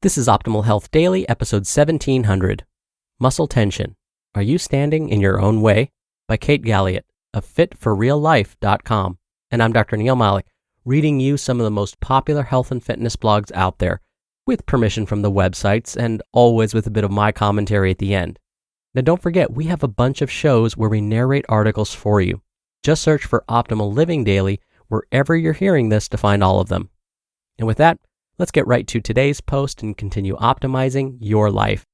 This is Optimal Health Daily, episode 1700. Muscle Tension. Are You Standing in Your Own Way? By Kate Galliett of fitforreallife.com. And I'm Dr. Neil Malik, reading you some of the most popular health and fitness blogs out there, with permission from the websites and always with a bit of my commentary at the end. Now don't forget, we have a bunch of shows where we narrate articles for you. Just search for Optimal Living Daily wherever you're hearing this to find all of them. And with that, let's get right to today's post and continue optimizing your life.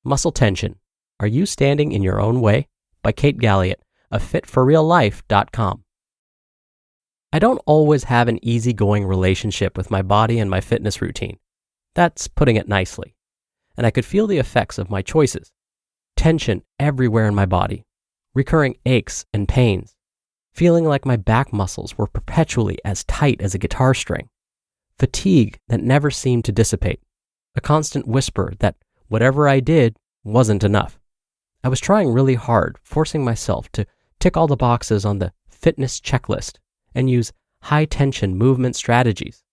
Muscle Tension. Are You Standing in Your Own Way? By Kate Galliett of fitforreallife.com. I don't always have an easygoing relationship with my body and my fitness routine. That's putting it nicely. And I could feel the effects of my choices. Tension everywhere in my body, recurring aches and pains, feeling like my back muscles were perpetually as tight as a guitar string, fatigue that never seemed to dissipate, a constant whisper that whatever I did wasn't enough. I was trying really hard, forcing myself to tick all the boxes on the fitness checklist and use high-tension movement strategies.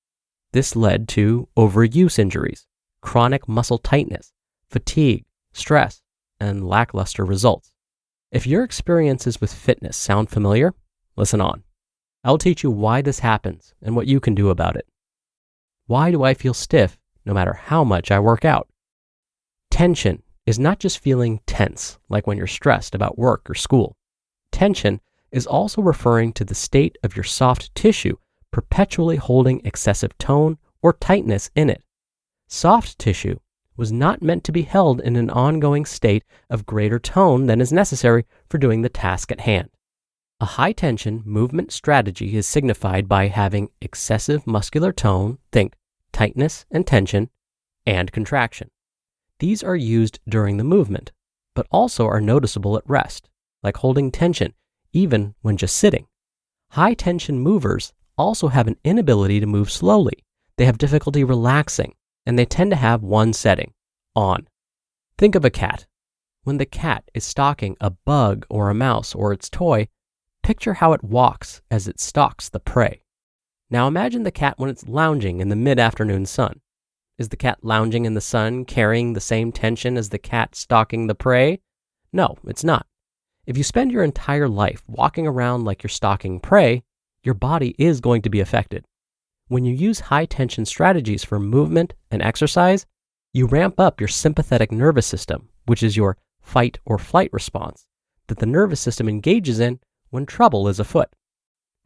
This led to overuse injuries, chronic muscle tightness, fatigue, stress, and lackluster results. If your experiences with fitness sound familiar, listen on. I'll teach you why this happens and what you can do about it. Why do I feel stiff no matter how much I work out? Tension is not just feeling tense, like when you're stressed about work or school. Tension is also referring to the state of your soft tissue perpetually holding excessive tone or tightness in it. Soft tissue was not meant to be held in an ongoing state of greater tone than is necessary for doing the task at hand. A high-tension movement strategy is signified by having excessive muscular tone, think tightness and tension, and contraction. These are used during the movement, but also are noticeable at rest, like holding tension even when just sitting. High-tension movers also have an inability to move slowly. They have difficulty relaxing, and they tend to have one setting, on. Think of a cat. When the cat is stalking a bug or a mouse or its toy, picture how it walks as it stalks the prey. Now imagine the cat when it's lounging in the mid-afternoon sun. Is the cat lounging in the sun carrying the same tension as the cat stalking the prey? No, it's not. If you spend your entire life walking around like you're stalking prey, your body is going to be affected. When you use high-tension strategies for movement and exercise, you ramp up your sympathetic nervous system, which is your fight or flight response that the nervous system engages in when trouble is afoot.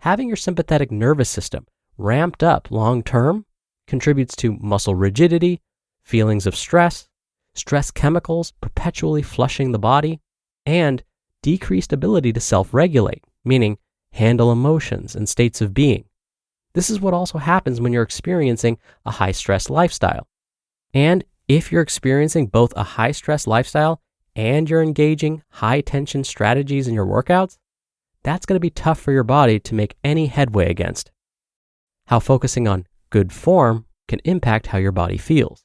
Having your sympathetic nervous system ramped up long-term contributes to muscle rigidity, feelings of stress, stress chemicals perpetually flushing the body, and decreased ability to self-regulate, meaning handle emotions and states of being. This is what also happens when you're experiencing a high-stress lifestyle. And if you're experiencing both a high-stress lifestyle and you're engaging high-tension strategies in your workouts, that's going to be tough for your body to make any headway against. How focusing on good form can impact how your body feels.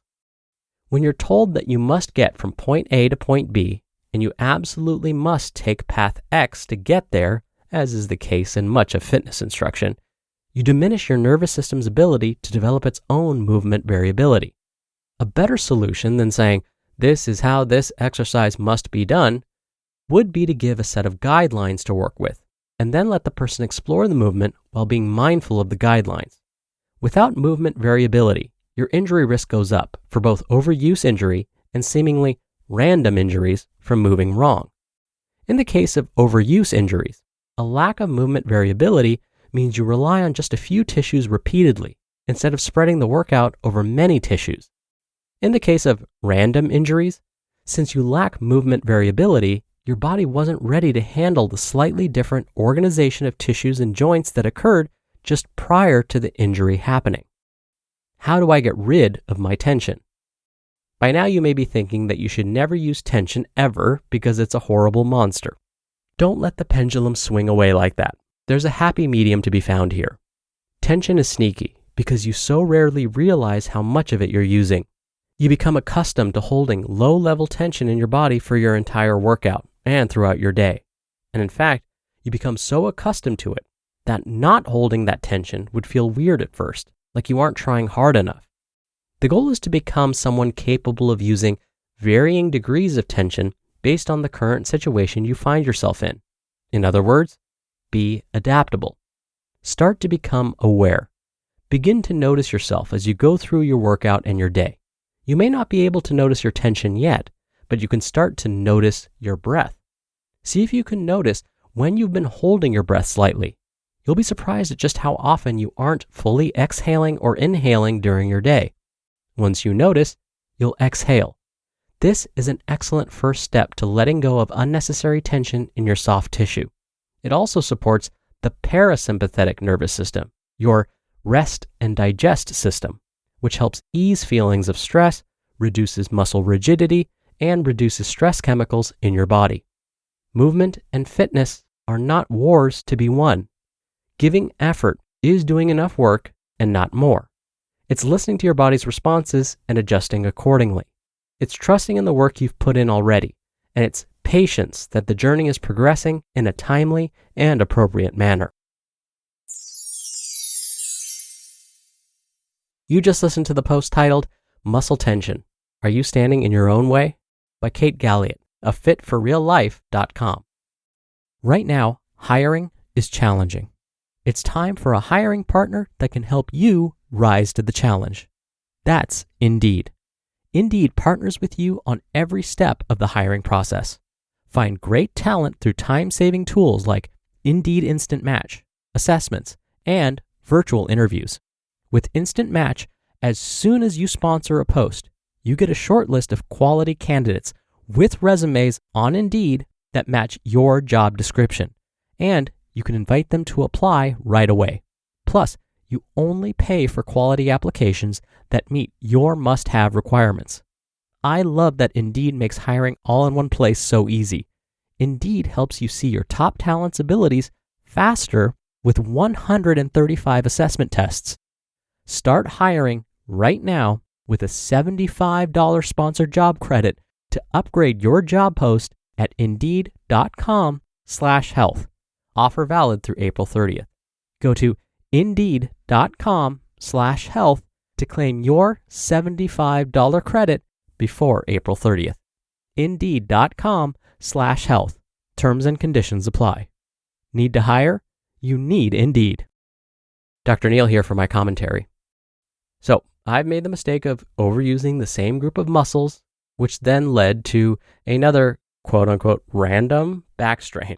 When you're told that you must get from point A to point B, and you absolutely must take path X to get there, as is the case in much of fitness instruction, you diminish your nervous system's ability to develop its own movement variability. A better solution than saying, this is how this exercise must be done, would be to give a set of guidelines to work with, and then let the person explore the movement while being mindful of the guidelines. Without movement variability, your injury risk goes up for both overuse injury and seemingly random injuries from moving wrong. In the case of overuse injuries, a lack of movement variability means you rely on just a few tissues repeatedly instead of spreading the workout over many tissues. In the case of random injuries, since you lack movement variability, your body wasn't ready to handle the slightly different organization of tissues and joints that occurred just prior to the injury happening. How do I get rid of my tension? By now you may be thinking that you should never use tension ever because it's a horrible monster. Don't let the pendulum swing away like that. There's a happy medium to be found here. Tension is sneaky because you so rarely realize how much of it you're using. You become accustomed to holding low-level tension in your body for your entire workout and throughout your day. And in fact, you become so accustomed to it that not holding that tension would feel weird at first, like you aren't trying hard enough. The goal is to become someone capable of using varying degrees of tension based on the current situation you find yourself in. In other words, be adaptable. Start to become aware. Begin to notice yourself as you go through your workout and your day. You may not be able to notice your tension yet, but you can start to notice your breath. See if you can notice when you've been holding your breath slightly. You'll be surprised at just how often you aren't fully exhaling or inhaling during your day. Once you notice, you'll exhale. This is an excellent first step to letting go of unnecessary tension in your soft tissue. It also supports the parasympathetic nervous system, your rest and digest system, which helps ease feelings of stress, reduces muscle rigidity, and reduces stress chemicals in your body. Movement and fitness are not wars to be won. Giving effort is doing enough work and not more. It's listening to your body's responses and adjusting accordingly. It's trusting in the work you've put in already, and it's patience that the journey is progressing in a timely and appropriate manner. You just listened to the post titled Muscle Tension. Are You Standing in Your Own Way? By Kate Galliett of fitforreallife.com. Right now, hiring is challenging. It's time for a hiring partner that can help you rise to the challenge. That's Indeed. Indeed partners with you on every step of the hiring process. Find great talent through time-saving tools like Indeed Instant Match, assessments, and virtual interviews. With Instant Match, as soon as you sponsor a post, you get a short list of quality candidates with resumes on Indeed that match your job description, and you can invite them to apply right away. Plus, you only pay for quality applications that meet your must-have requirements. I love that Indeed makes hiring all in one place so easy. Indeed helps you see your top talent's abilities faster with 135 assessment tests. Start hiring right now with a $75 sponsored job credit to upgrade your job post at Indeed.com/health. Offer valid through April 30th. Go to Indeed.com/health to claim your $75 credit before April 30th. Indeed.com/health. Terms and conditions apply. Need to hire? You need Indeed. Dr. Neil here for my commentary. So, I've made the mistake of overusing the same group of muscles, which then led to another quote-unquote random back strain.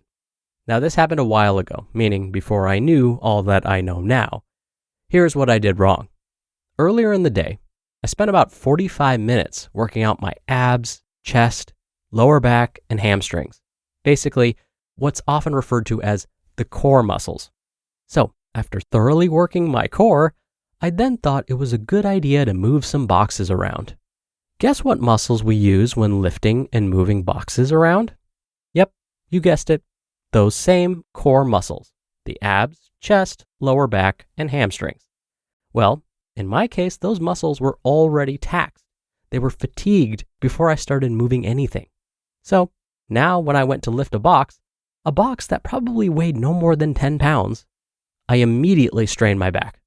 Now, this happened a while ago, meaning before I knew all that I know now. Here's what I did wrong. Earlier in the day, I spent about 45 minutes working out my abs, chest, lower back, and hamstrings. Basically, what's often referred to as the core muscles. So, after thoroughly working my core, I then thought it was a good idea to move some boxes around. Guess what muscles we use when lifting and moving boxes around? Yep, you guessed it. Those same core muscles, the abs, chest, lower back, and hamstrings. Well, in my case, those muscles were already taxed. They were fatigued before I started moving anything. So now when I went to lift a box that probably weighed no more than 10 pounds, I immediately strained my back.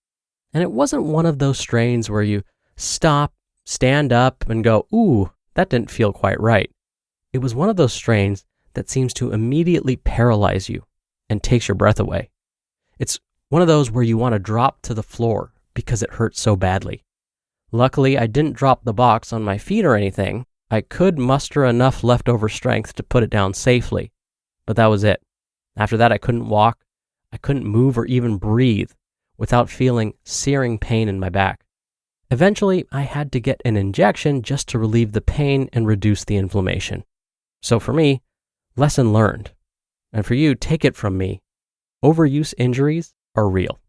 And it wasn't one of those strains where you stop, stand up, and go, ooh, that didn't feel quite right. It was one of those strains that seems to immediately paralyze you and takes your breath away. It's one of those where you want to drop to the floor because it hurts so badly. Luckily, I didn't drop the box on my feet or anything. I could muster enough leftover strength to put it down safely, but that was it. After that, I couldn't walk, I couldn't move or even breathe without feeling searing pain in my back. Eventually, I had to get an injection just to relieve the pain and reduce the inflammation. So for me, lesson learned. And for you, take it from me. Overuse injuries are real.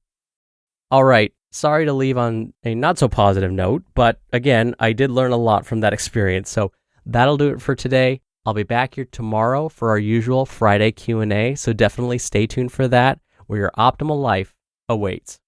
All right, sorry to leave on a not so positive note, but again, I did learn a lot from that experience. So that'll do it for today. I'll be back here tomorrow for our usual Friday Q&A, so definitely stay tuned for that, where your optimal life awaits.